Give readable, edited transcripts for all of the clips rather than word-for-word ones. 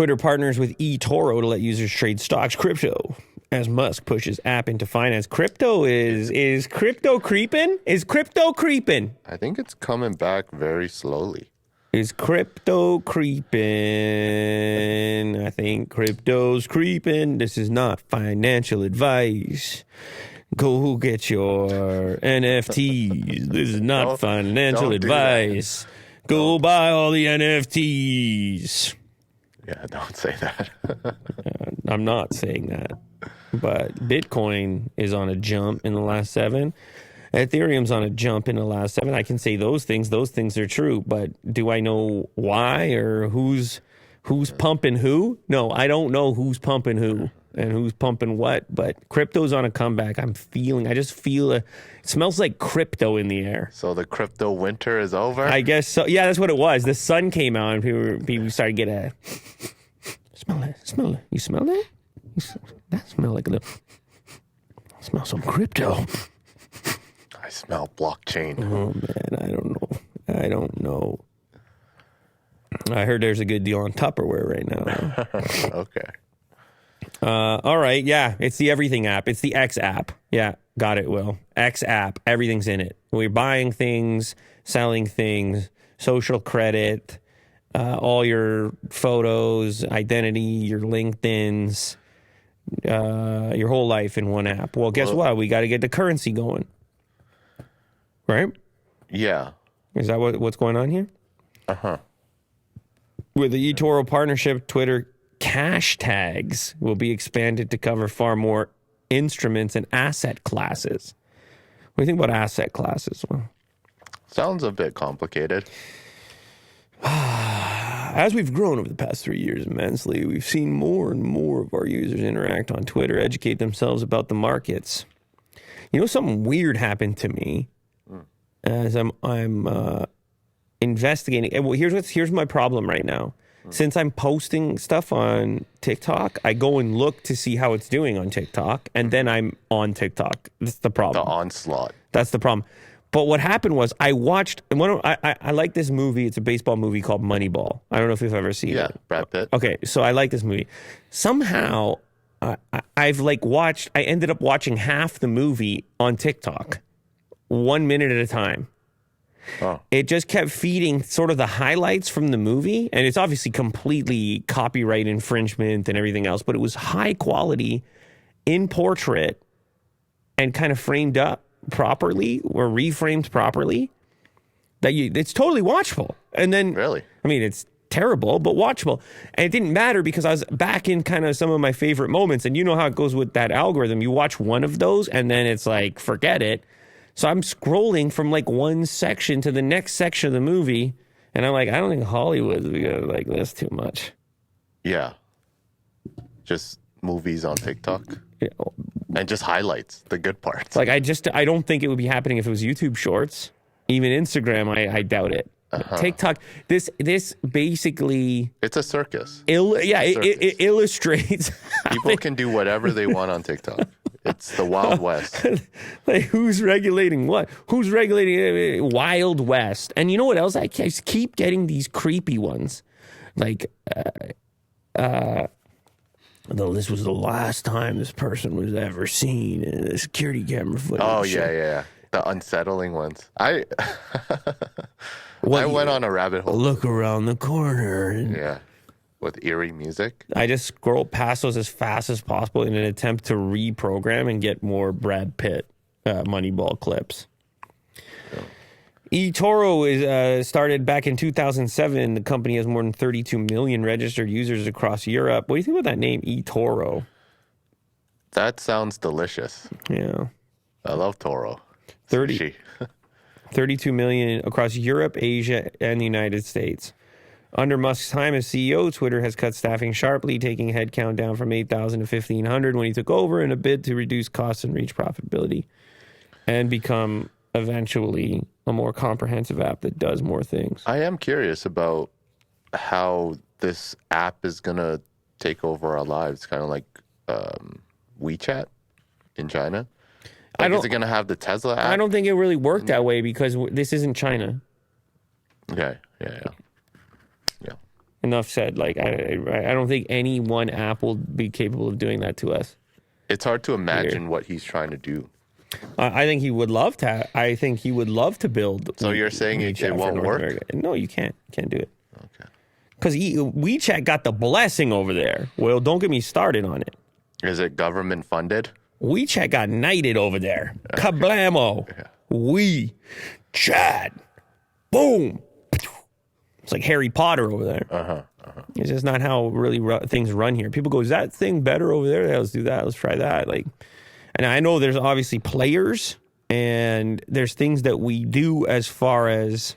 Twitter partners with eToro to let users trade stocks, crypto, as Musk pushes app into finance. Crypto is crypto creeping? Is crypto creeping? I think it's coming back very slowly. Is crypto creeping? I think crypto's creeping. This is not financial advice. Go get your NFTs. This is not financial advice. Go buy all the NFTs. Yeah, don't say that. I'm not saying that. But Bitcoin is on a jump in the last 7. Ethereum's on a jump in the last 7. I can say those things. Those things are true. But do I know why or who's pumping who? No, I don't know who's pumping who and who's pumping what. But crypto's on a comeback. I just feel it smells like crypto in the air. So the crypto winter is over? I guess so. Yeah, that's what it was. The sun came out and people started to get a... Smell it. You smell that? That smell like I smell some crypto. I smell blockchain. Oh, man, I don't know. I heard there's a good deal on Tupperware right now. Okay. All right, yeah, it's the everything app. It's the X app. Yeah, got it, Will. X app, everything's in it. We're buying things, selling things, social credit, all your photos, identity, your LinkedIn's, your whole life in one app. Well, guess what? We got to get the currency going. Right? Yeah. Is that what's going on here? Uh-huh. With the eToro partnership, Twitter cash tags will be expanded to cover far more instruments and asset classes. What do you think about asset classes? Well, sounds a bit complicated. As we've grown over the past 3 years immensely, we've seen more and more of our users interact on Twitter, educate themselves about the markets. You know, something weird happened to me as I'm investigating. Well, here's my problem right now. Since I'm posting stuff on TikTok, I go and look to see how it's doing on TikTok, and then I'm on TikTok. That's the problem. The onslaught. That's the problem. But what happened was I watched I like this movie. It's a baseball movie called Moneyball. I don't know if you've ever seen it. Yeah, Brad Pitt. Okay, so I like this movie. Somehow I ended up watching half the movie on TikTok, 1 minute at a time. Oh. It just kept feeding sort of the highlights from the movie, and it's obviously completely copyright infringement and everything else, but it was high quality in portrait and kind of framed up properly or reframed properly that it's totally watchable. And then really, I mean, it's terrible but watchable, and it didn't matter because I was back in kind of some of my favorite moments, and you know how it goes with that algorithm. You watch one of those and then it's like forget it. So I'm scrolling from like one section to the next section of the movie, and I'm like, I don't think Hollywood's gonna like this too much. Yeah, just movies on TikTok. Yeah. And just highlights the good parts. Like I don't think it would be happening if it was YouTube Shorts. Even Instagram, I doubt it. TikTok, this basically... It's a circus. It illustrates... People can do whatever they want on TikTok. It's the Wild West. Like, who's regulating what? Who's regulating Wild West? And you know what else? I just keep getting these creepy ones. Like, though this was the last time this person was ever seen in the security camera footage. Oh, yeah. The unsettling ones. I went on a rabbit hole. Look around the corner. Yeah. With eerie music. I just scroll past those as fast as possible in an attempt to reprogram and get more Brad Pitt Moneyball clips. eToro is started back in 2007. The company has more than 32 million registered users across Europe. What do you think about that name, eToro? That sounds delicious. Yeah. I love Toro. 32 million across Europe, Asia, and the United States. Under Musk's time as CEO, Twitter has cut staffing sharply, taking headcount down from 8,000 to 1,500 when he took over in a bid to reduce costs and reach profitability and become eventually a more comprehensive app that does more things. I am curious about how this app is going to take over our lives, kind of like WeChat in China. Like, is it going to have the Tesla app? I don't think it really worked that way because this isn't China. Okay, yeah. Enough said. Like, I don't think any one app will be capable of doing that to us. It's hard to imagine what he's trying to do. I think he would love to. I think he would love to build. So you're saying it won't work? America. No, you can't. Can't do it. Okay. Because WeChat got the blessing over there. Well, don't get me started on it. Is it government funded? WeChat got knighted over there. Kablamo. WeChat. Boom. It's like Harry Potter over there. It's just not how really things run here. People go, is that thing better over there? Yeah, let's do that. Let's try that. Like, and I know there's obviously players and there's things that we do as far as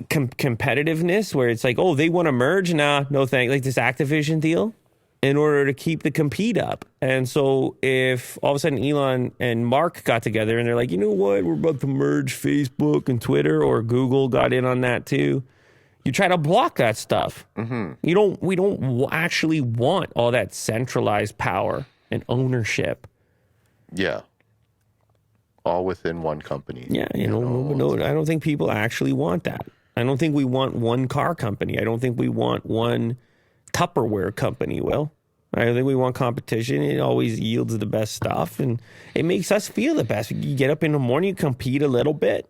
competitiveness where it's like, oh, they want to merge? Nah, no thanks. Like this Activision deal in order to keep the compete up. And so if all of a sudden Elon and Mark got together and they're like, you know what, we're about to merge Facebook and Twitter, or Google got in on that too, you try to block that stuff. We don't actually want all that centralized power and ownership. Yeah. All within one company. Yeah, no, I don't think people actually want that. I don't think we want one car company. I don't think we want one Tupperware company, Will. I think we want competition. It always yields the best stuff, and it makes us feel the best. You get up in the morning, you compete a little bit.